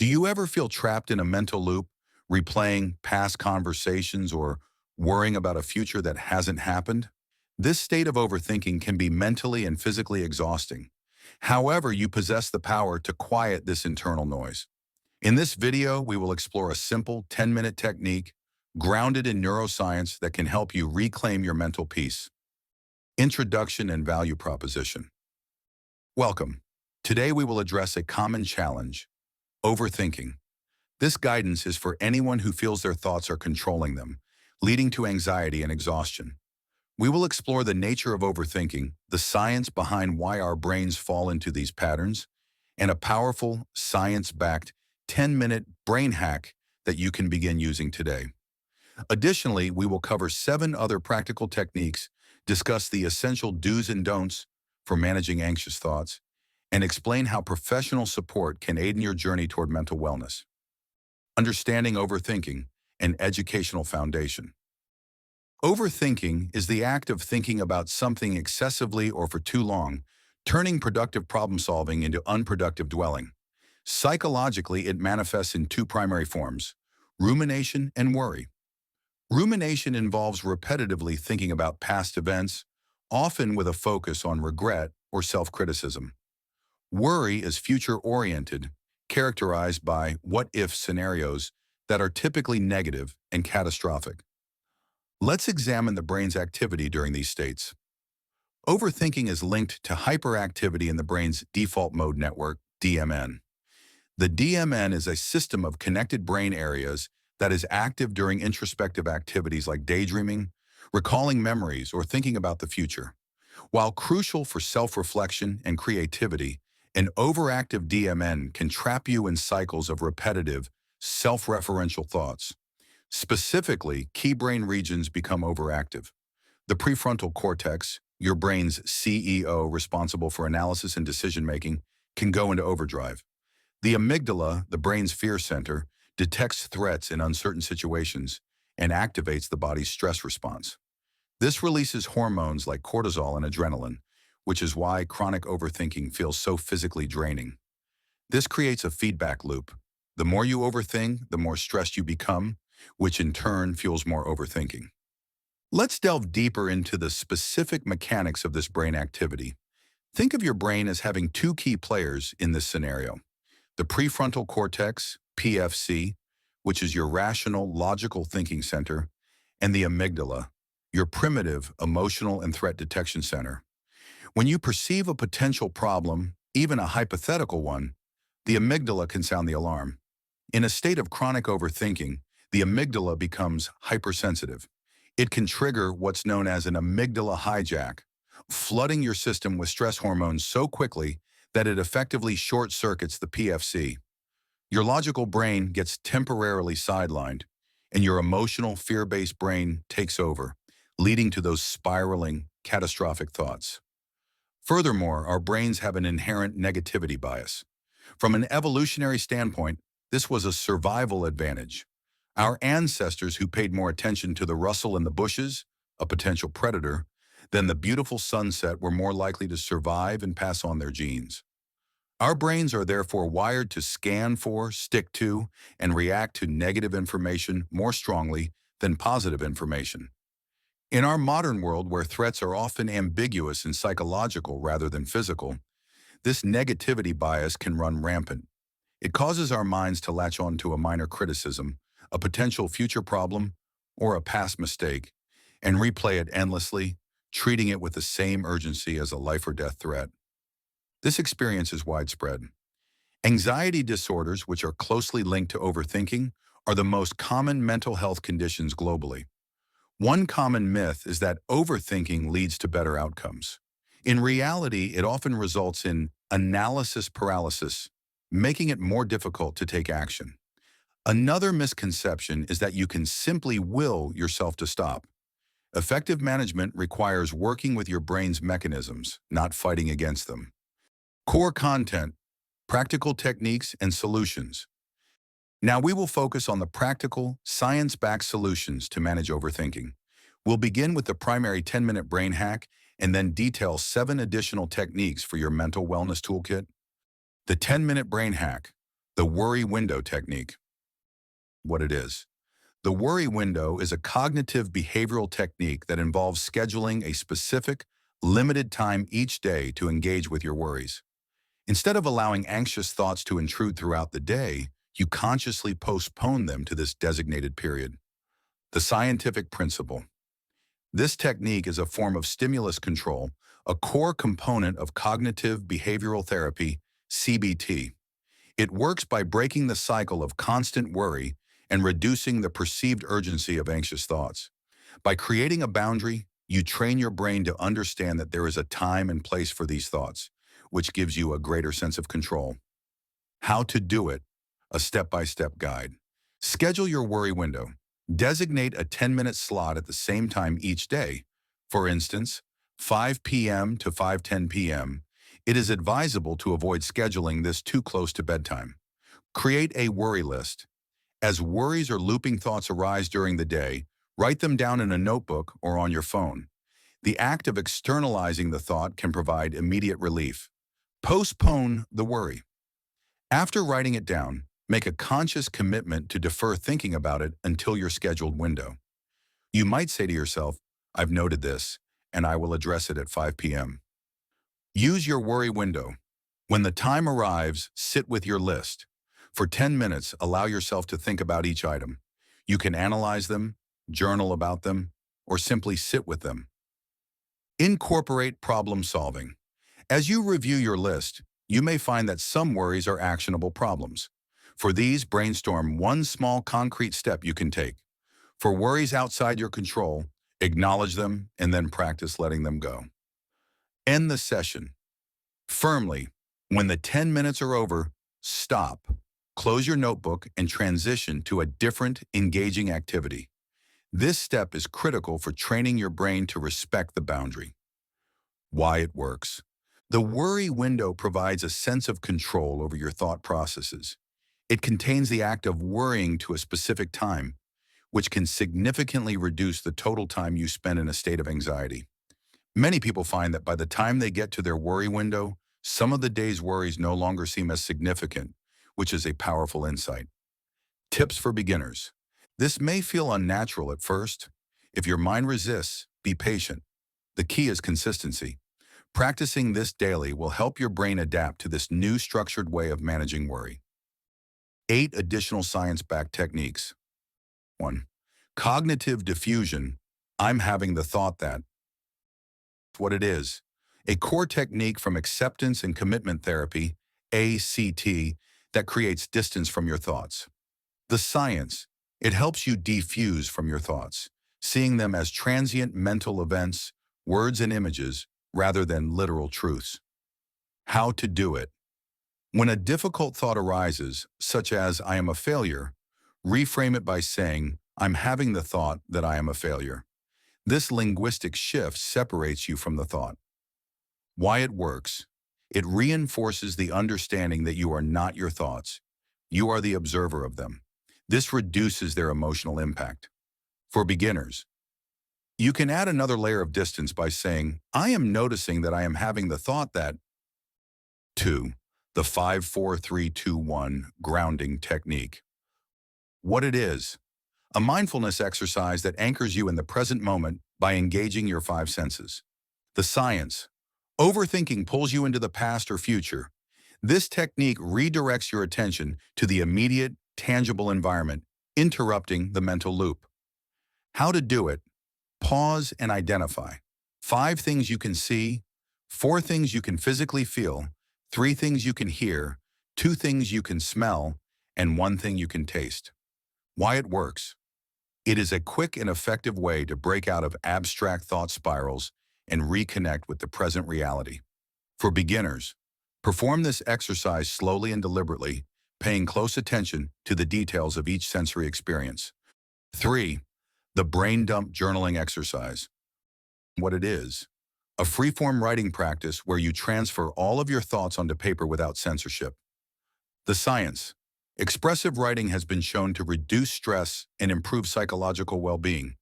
Do you ever feel trapped in a mental loop, replaying past conversations or worrying about a future that hasn't happened? This state of overthinking can be mentally and physically exhausting. However, you possess the power to quiet this internal noise. In this video, we will explore a simple 10-minute technique grounded in neuroscience that can help you reclaim your mental peace. Introduction and value proposition. Welcome. Today we will address a common challenge: overthinking. This guidance is for anyone who feels their thoughts are controlling them, leading to anxiety and exhaustion. We will explore the nature of overthinking, the science behind why our brains fall into these patterns, and a powerful, science-backed 10-minute brain hack that you can begin using today. Additionally, we will cover 7 other practical techniques, discuss the essential do's and don'ts for managing anxious thoughts, and explain how professional support can aid in your journey toward mental wellness. Understanding overthinking, an educational foundation. Overthinking is the act of thinking about something excessively or for too long, turning productive problem-solving into unproductive dwelling. Psychologically, it manifests in 2 primary forms: rumination and worry. Rumination involves repetitively thinking about past events, often with a focus on regret or self-criticism. Worry is future-oriented, characterized by what-if scenarios that are typically negative and catastrophic. Let's examine the brain's activity during these states. Overthinking is linked to hyperactivity in the brain's default mode network, DMN. The DMN is a system of connected brain areas that is active during introspective activities like daydreaming, recalling memories, or thinking about the future. While crucial for self-reflection and creativity, an overactive DMN can trap you in cycles of repetitive, self-referential thoughts. Specifically, key brain regions become overactive. The prefrontal cortex, your brain's CEO responsible for analysis and decision-making, can go into overdrive. The amygdala, the brain's fear center, detects threats in uncertain situations and activates the body's stress response. This releases hormones like cortisol and adrenaline, which is why chronic overthinking feels so physically draining. This creates a feedback loop. The more you overthink, the more stressed you become, which in turn fuels more overthinking. Let's delve deeper into the specific mechanics of this brain activity. Think of your brain as having 2 key players in this scenario: the prefrontal cortex, PFC, which is your rational, logical thinking center, and the amygdala, your primitive, emotional and threat detection center. When you perceive a potential problem, even a hypothetical one, the amygdala can sound the alarm. In a state of chronic overthinking, the amygdala becomes hypersensitive. It can trigger what's known as an amygdala hijack, flooding your system with stress hormones so quickly that it effectively short-circuits the PFC. Your logical brain gets temporarily sidelined, and your emotional, fear-based brain takes over, leading to those spiraling, catastrophic thoughts. Furthermore, our brains have an inherent negativity bias. From an evolutionary standpoint, this was a survival advantage. Our ancestors who paid more attention to the rustle in the bushes, a potential predator, than the beautiful sunset were more likely to survive and pass on their genes. Our brains are therefore wired to scan for, stick to, and react to negative information more strongly than positive information. In our modern world, where threats are often ambiguous and psychological rather than physical, this negativity bias can run rampant. It causes our minds to latch on to a minor criticism, a potential future problem, or a past mistake, and replay it endlessly, treating it with the same urgency as a life or death threat. This experience is widespread. Anxiety disorders, which are closely linked to overthinking, are the most common mental health conditions globally. One common myth is that overthinking leads to better outcomes. In reality, it often results in analysis paralysis, making it more difficult to take action. Another misconception is that you can simply will yourself to stop. Effective management requires working with your brain's mechanisms, not fighting against them. Core content, practical techniques, and solutions. Now we will focus on the practical, science-backed solutions to manage overthinking. We'll begin with the primary 10-minute brain hack and then detail 7 additional techniques for your mental wellness toolkit. The 10-minute brain hack. The worry window technique. What it is. The worry window is a cognitive behavioral technique that involves scheduling a specific, limited time each day to engage with your worries. Instead of allowing anxious thoughts to intrude throughout the day, you consciously postpone them to this designated period. The scientific principle. This technique is a form of stimulus control, a core component of cognitive behavioral therapy, CBT. It works by breaking the cycle of constant worry and reducing the perceived urgency of anxious thoughts. By creating a boundary, you train your brain to understand that there is a time and place for these thoughts, which gives you a greater sense of control. How to do it, a step-by-step guide. Schedule your worry window. Designate a 10-minute slot at the same time each day. For instance, 5 p.m. to 5:10 p.m. It is advisable to avoid scheduling this too close to bedtime. Create a worry list. As worries or looping thoughts arise during the day, write them down in a notebook or on your phone. The act of externalizing the thought can provide immediate relief. Postpone the worry. After writing it down, make a conscious commitment to defer thinking about it until your scheduled window. You might say to yourself, I've noted this, and I will address it at 5 p.m. Use your worry window. When the time arrives, sit with your list. For 10 minutes, allow yourself to think about each item. You can analyze them, journal about them, or simply sit with them. Incorporate problem solving. As you review your list, you may find that some worries are actionable problems. For these, brainstorm one small concrete step you can take. For worries outside your control, acknowledge them and then practice letting them go. End the session. Firmly, when the 10 minutes are over, stop. Close your notebook and transition to a different, engaging activity. This step is critical for training your brain to respect the boundary. Why it works. The worry window provides a sense of control over your thought processes. It contains the act of worrying to a specific time, which can significantly reduce the total time you spend in a state of anxiety. Many people find that by the time they get to their worry window, some of the day's worries no longer seem as significant, which is a powerful insight. Tips for beginners. This may feel unnatural at first. If your mind resists, be patient. The key is consistency. Practicing this daily will help your brain adapt to this new structured way of managing worry. 8 additional science-backed techniques. 1. Cognitive defusion. I'm having the thought that. What it is. A core technique from acceptance and commitment therapy, ACT, that creates distance from your thoughts. The science. It helps you defuse from your thoughts, seeing them as transient mental events, words and images, rather than literal truths. How to do it. When a difficult thought arises, such as I am a failure, reframe it by saying, I'm having the thought that I am a failure. This linguistic shift separates you from the thought. Why it works. It reinforces the understanding that you are not your thoughts. You are the observer of them. This reduces their emotional impact. For beginners, you can add another layer of distance by saying, I am noticing that I am having the thought that. 2. The 5-4-3-2-1 grounding technique. What it is. A mindfulness exercise that anchors you in the present moment by engaging your 5 senses. The science. Overthinking pulls you into the past or future. This technique redirects your attention to the immediate, tangible environment, interrupting the mental loop. How to do it. Pause and identify. 5 things you can see, 4 things you can physically feel, 3 things you can hear, 2 things you can smell, and 1 thing you can taste. Why it works. It is a quick and effective way to break out of abstract thought spirals and reconnect with the present reality. For beginners, perform this exercise slowly and deliberately, paying close attention to the details of each sensory experience. 3. The brain dump journaling exercise. What it is. A free-form writing practice where you transfer all of your thoughts onto paper without censorship. The science. Expressive writing has been shown to reduce stress and improve psychological well-being.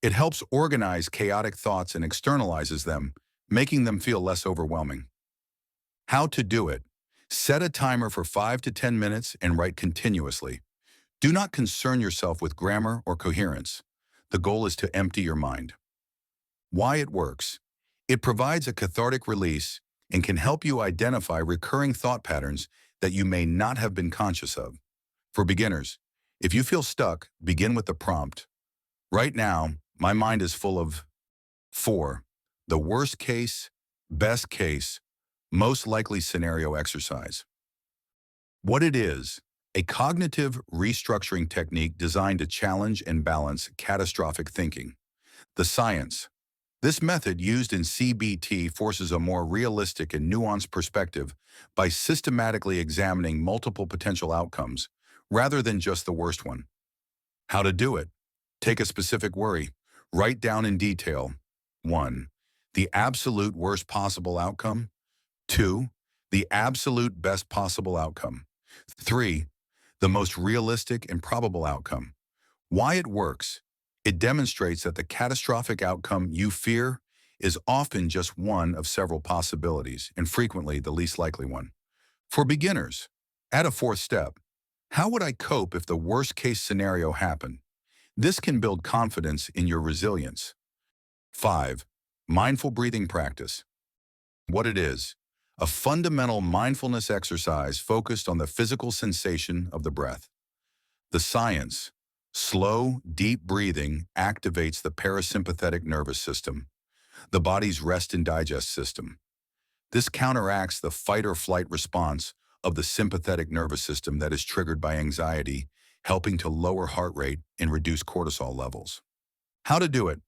It helps organize chaotic thoughts and externalizes them, making them feel less overwhelming. How to do it. Set a timer for 5 to 10 minutes and write continuously. Do not concern yourself with grammar or coherence. The goal is to empty your mind. Why it works. It provides a cathartic release and can help you identify recurring thought patterns that you may not have been conscious of. For beginners, if you feel stuck, begin with the prompt. Right now, my mind is full of 4. The worst case, best case, most likely scenario exercise. What it is, a cognitive restructuring technique designed to challenge and balance catastrophic thinking. The science. This method used in CBT forces a more realistic and nuanced perspective by systematically examining multiple potential outcomes, rather than just the worst one. How to do it. Take a specific worry. Write down in detail. 1. The absolute worst possible outcome. 2. The absolute best possible outcome. 3. The most realistic and probable outcome. Why it works. It demonstrates that the catastrophic outcome you fear is often just one of several possibilities, and frequently the least likely one. For beginners, add a 4th step. How would I cope if the worst-case scenario happened? This can build confidence in your resilience. 5. Mindful breathing practice. What it is. A fundamental mindfulness exercise focused on the physical sensation of the breath. The science. Slow, deep breathing activates the parasympathetic nervous system, the body's rest and digest system. This counteracts the fight or flight response of the sympathetic nervous system that is triggered by anxiety, helping to lower heart rate and reduce cortisol levels. How to do it.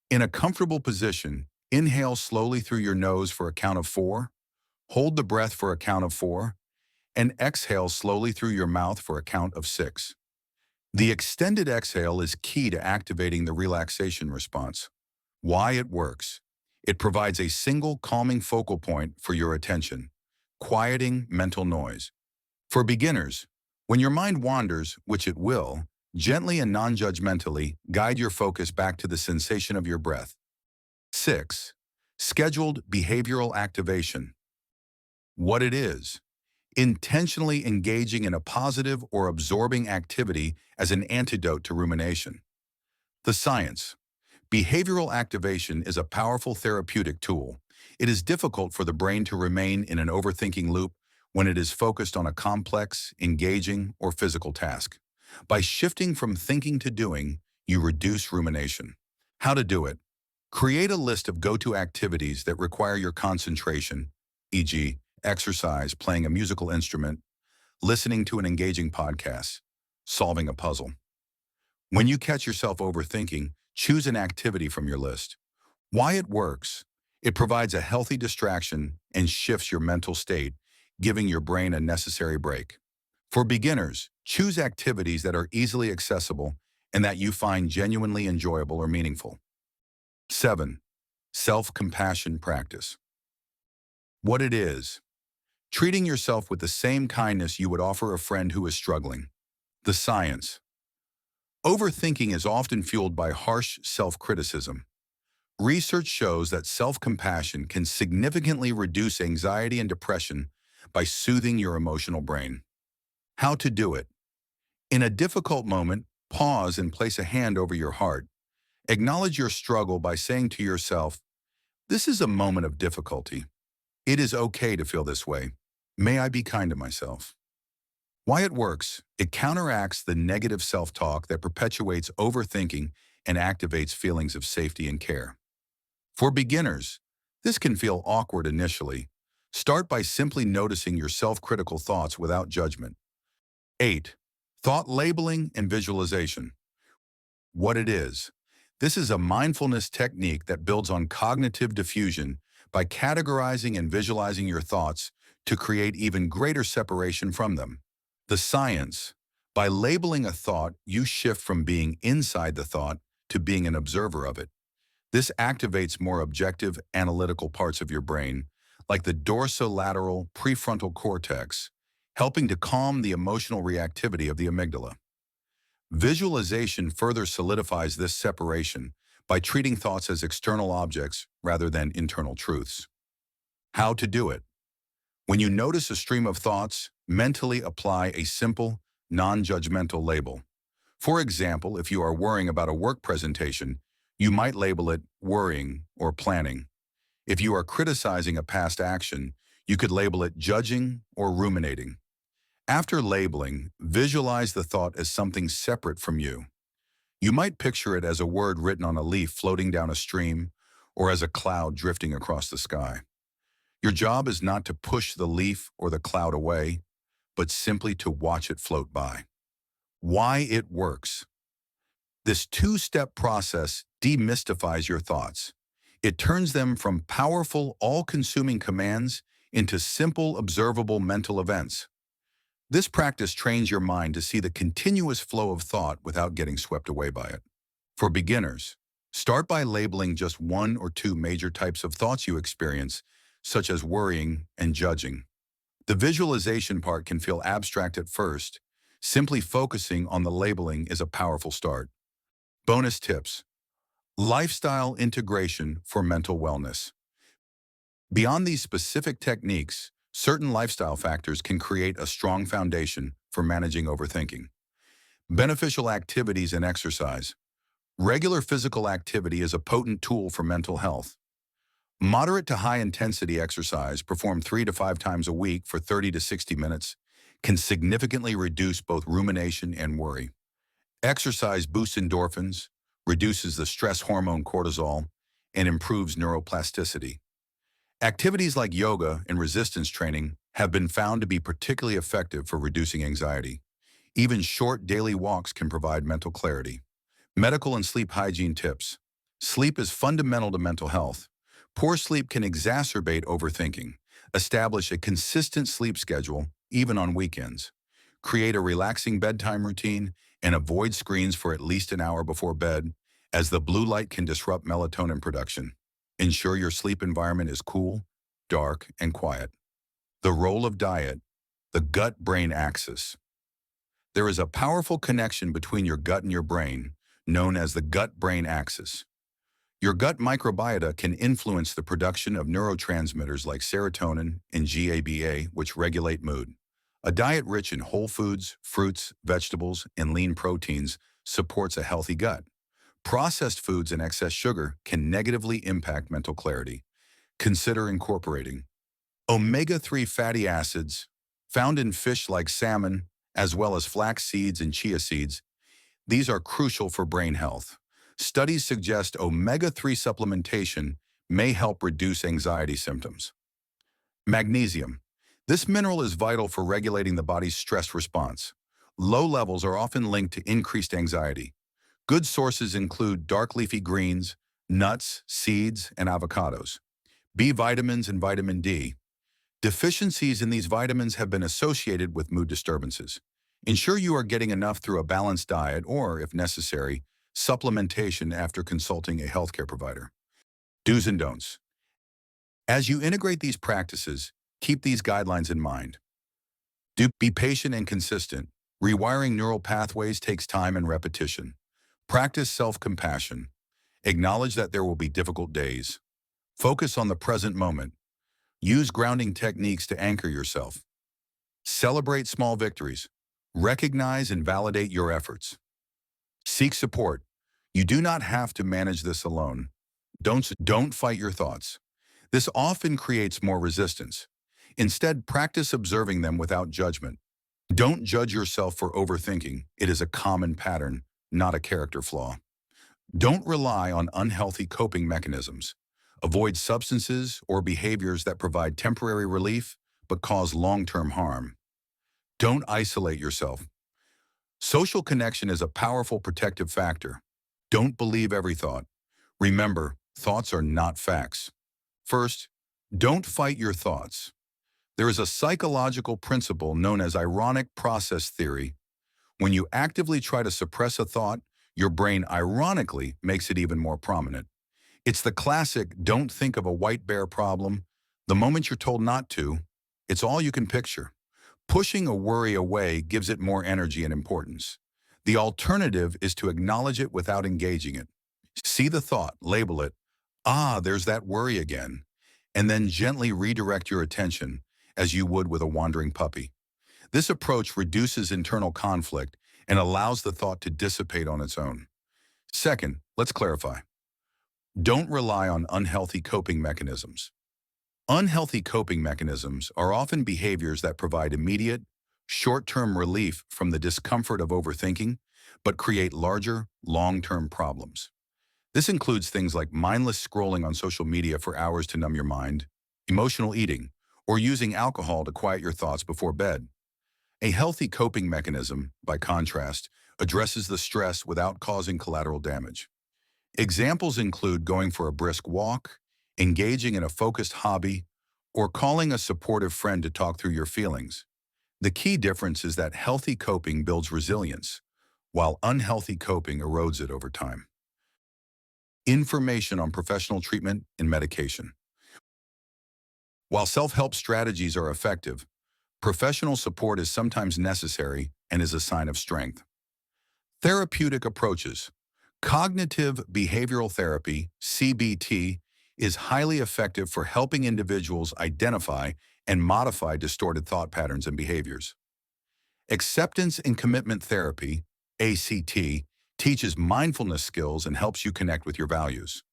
In a comfortable position, inhale slowly through your nose for a count of 4, hold the breath for a count of 4, and exhale slowly through your mouth for a count of 6. The extended exhale is key to activating the relaxation response. Why it works. It provides a single calming focal point for your attention, quieting mental noise. For beginners, when your mind wanders, which it will, gently and non-judgmentally guide your focus back to the sensation of your breath. 6. Scheduled behavioral activation. What it is. Intentionally engaging in a positive or absorbing activity as an antidote to rumination. The science. Behavioral activation is a powerful therapeutic tool. It is difficult for the brain to remain in an overthinking loop when it is focused on a complex, engaging, or physical task. By shifting from thinking to doing, you reduce rumination. How to do it. Create a list of go-to activities that require your concentration, e.g., exercise, playing a musical instrument, listening to an engaging podcast, solving a puzzle. When you catch yourself overthinking, choose an activity from your list. Why it works. It provides a healthy distraction and shifts your mental state, giving your brain a necessary break. For beginners, choose activities that are easily accessible and that you find genuinely enjoyable or meaningful. 7. Self-compassion practice. What it is. Treating yourself with the same kindness you would offer a friend who is struggling. The science. Overthinking is often fueled by harsh self-criticism. Research shows that self-compassion can significantly reduce anxiety and depression by soothing your emotional brain. How to do it. In a difficult moment, pause and place a hand over your heart. Acknowledge your struggle by saying to yourself, "This is a moment of difficulty. It is okay to feel this way. May I be kind to myself." Why it works. It counteracts the negative self-talk that perpetuates overthinking and activates feelings of safety and care. For beginners, this can feel awkward initially. Start by simply noticing your self-critical thoughts without judgment. 8. Thought labeling and visualization. What it is. This is a mindfulness technique that builds on cognitive diffusion by categorizing and visualizing your thoughts to create even greater separation from them. The science. By labeling a thought, you shift from being inside the thought to being an observer of it. This activates more objective, analytical parts of your brain, like the dorsolateral prefrontal cortex, helping to calm the emotional reactivity of the amygdala. Visualization further solidifies this separation by treating thoughts as external objects rather than internal truths. How to do it. When you notice a stream of thoughts, mentally apply a simple, non-judgmental label. For example, if you are worrying about a work presentation, you might label it worrying or planning. If you are criticizing a past action, you could label it judging or ruminating. After labeling, visualize the thought as something separate from you. You might picture it as a word written on a leaf floating down a stream or as a cloud drifting across the sky. Your job is not to push the leaf or the cloud away, but simply to watch it float by. Why it works. This two-step process demystifies your thoughts. It turns them from powerful, all-consuming commands into simple, observable mental events. This practice trains your mind to see the continuous flow of thought without getting swept away by it. For beginners, start by labeling just one or two major types of thoughts you experience, such as worrying and judging. The visualization part can feel abstract at first. Simply focusing on the labeling is a powerful start. Bonus tips. Lifestyle integration for mental wellness. Beyond these specific techniques, certain lifestyle factors can create a strong foundation for managing overthinking. Beneficial activities and exercise. Regular physical activity is a potent tool for mental health. Moderate to high-intensity exercise, performed 3 to 5 times a week for 30 to 60 minutes, can significantly reduce both rumination and worry. Exercise boosts endorphins, reduces the stress hormone cortisol, and improves neuroplasticity. Activities like yoga and resistance training have been found to be particularly effective for reducing anxiety. Even short daily walks can provide mental clarity. Medical and sleep hygiene tips. Sleep is fundamental to mental health. Poor sleep can exacerbate overthinking. Establish a consistent sleep schedule, even on weekends. Create a relaxing bedtime routine and avoid screens for at least an hour before bed, as the blue light can disrupt melatonin production. Ensure your sleep environment is cool, dark, and quiet. The role of diet, the gut-brain axis. There is a powerful connection between your gut and your brain, known as the gut-brain axis. Your gut microbiota can influence the production of neurotransmitters like serotonin and GABA, which regulate mood. A diet rich in whole foods, fruits, vegetables, and lean proteins supports a healthy gut. Processed foods and excess sugar can negatively impact mental clarity. Consider incorporating omega-3 fatty acids, found in fish like salmon, as well as flax seeds and chia seeds. These are crucial for brain health. Studies suggest omega-3 supplementation may help reduce anxiety symptoms. Magnesium. This mineral is vital for regulating the body's stress response. Low levels are often linked to increased anxiety. Good sources include dark leafy greens, nuts, seeds, and avocados. B vitamins and vitamin D. Deficiencies in these vitamins have been associated with mood disturbances. Ensure you are getting enough through a balanced diet or, if necessary, supplementation after consulting a healthcare provider. Do's and don'ts. As you integrate these practices, keep these guidelines in mind. Be patient and consistent. Rewiring neural pathways takes time and repetition. Practice self-compassion. Acknowledge that there will be difficult days. Focus on the present moment. Use grounding techniques to anchor yourself. Celebrate small victories. Recognize and validate your efforts. Seek support. You do not have to manage this alone. Don't fight your thoughts. This often creates more resistance. Instead, practice observing them without judgment. Don't judge yourself for overthinking. It is a common pattern, not a character flaw. Don't rely on unhealthy coping mechanisms. Avoid substances or behaviors that provide temporary relief but cause long-term harm. Don't isolate yourself. Social connection is a powerful protective factor. Don't believe every thought. Remember, thoughts are not facts. First, don't fight your thoughts. There is a psychological principle known as ironic process theory. When you actively try to suppress a thought, your brain ironically makes it even more prominent. It's the classic don't think of a white bear problem. The moment you're told not to, it's all you can picture. Pushing a worry away gives it more energy and importance. The alternative is to acknowledge it without engaging it. See the thought, label it, there's that worry again, and then gently redirect your attention, as you would with a wandering puppy. This approach reduces internal conflict and allows the thought to dissipate on its own. Second, let's clarify. Don't rely on unhealthy coping mechanisms. Unhealthy coping mechanisms are often behaviors that provide immediate, short-term relief from the discomfort of overthinking, but create larger, long-term problems. This includes things like mindless scrolling on social media for hours to numb your mind, emotional eating, or using alcohol to quiet your thoughts before bed. A healthy coping mechanism, by contrast, addresses the stress without causing collateral damage. Examples include going for a brisk walk, engaging in a focused hobby, or calling a supportive friend to talk through your feelings. The key difference is that healthy coping builds resilience, while unhealthy coping erodes it over time. Information on professional treatment and medication. While self-help strategies are effective, professional support is sometimes necessary and is a sign of strength. Therapeutic approaches. Cognitive behavioral therapy, CBT, is highly effective for helping individuals identify and modify distorted thought patterns and behaviors. Acceptance and commitment therapy, ACT, teaches mindfulness skills and helps you connect with your values.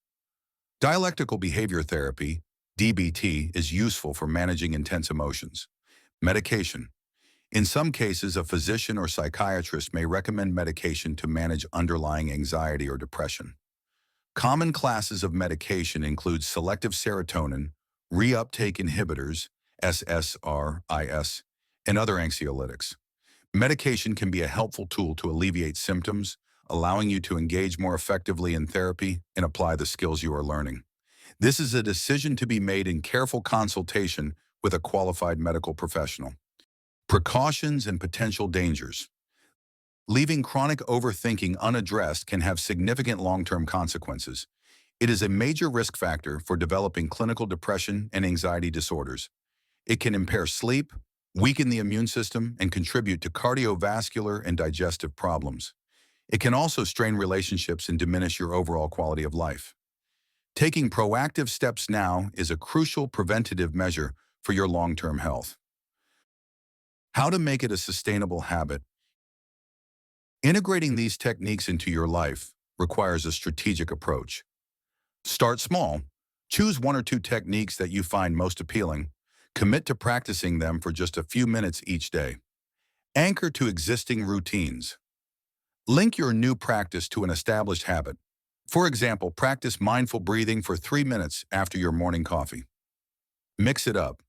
Dialectical behavior therapy, DBT, is useful for managing intense emotions. Medication. In some cases, a physician or psychiatrist may recommend medication to manage underlying anxiety or depression. Common classes of medication include selective serotonin, reuptake inhibitors, SSRIs, and other anxiolytics. Medication can be a helpful tool to alleviate symptoms, allowing you to engage more effectively in therapy and apply the skills you are learning. This is a decision to be made in careful consultation with a qualified medical professional. Precautions and potential dangers. Leaving chronic overthinking unaddressed can have significant long-term consequences. It is a major risk factor for developing clinical depression and anxiety disorders. It can impair sleep, weaken the immune system, and contribute to cardiovascular and digestive problems. It can also strain relationships and diminish your overall quality of life. Taking proactive steps now is a crucial preventative measure for your long-term health. How to make it a sustainable habit. Integrating these techniques into your life requires a strategic approach. Start small. Choose one or two techniques that you find most appealing. Commit to practicing them for just a few minutes each day. Anchor to existing routines. Link your new practice to an established habit. For example, practice mindful breathing for 3 minutes after your morning coffee. Mix it up.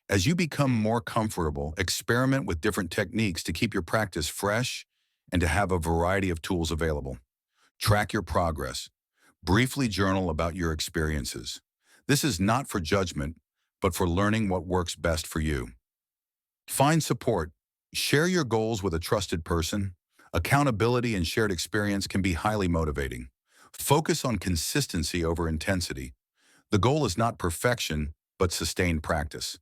As you become more comfortable, experiment with different techniques to keep your practice fresh and to have a variety of tools available. Track your progress. Briefly journal about your experiences. This is not for judgment, but for learning what works best for you. Find support. Share your goals with a trusted person. Accountability and shared experience can be highly motivating. Focus on consistency over intensity. The goal is not perfection, but sustained practice.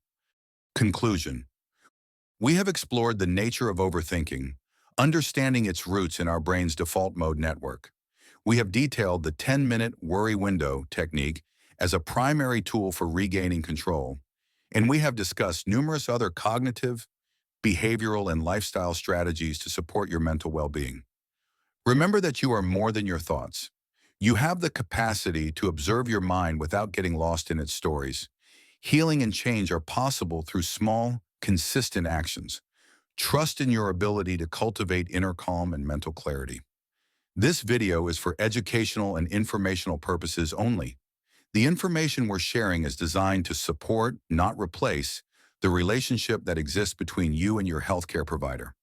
Conclusion. We have explored the nature of overthinking, understanding its roots in our brain's default mode network. We have detailed the 10-minute worry window technique as a primary tool for regaining control, and we have discussed numerous other cognitive, behavioral, and lifestyle strategies to support your mental well-being. Remember that you are more than your thoughts. You have the capacity to observe your mind without getting lost in its stories. Healing and change are possible through small, consistent actions. Trust in your ability to cultivate inner calm and mental clarity. This video is for educational and informational purposes only. The information we're sharing is designed to support, not replace, the relationship that exists between you and your healthcare provider.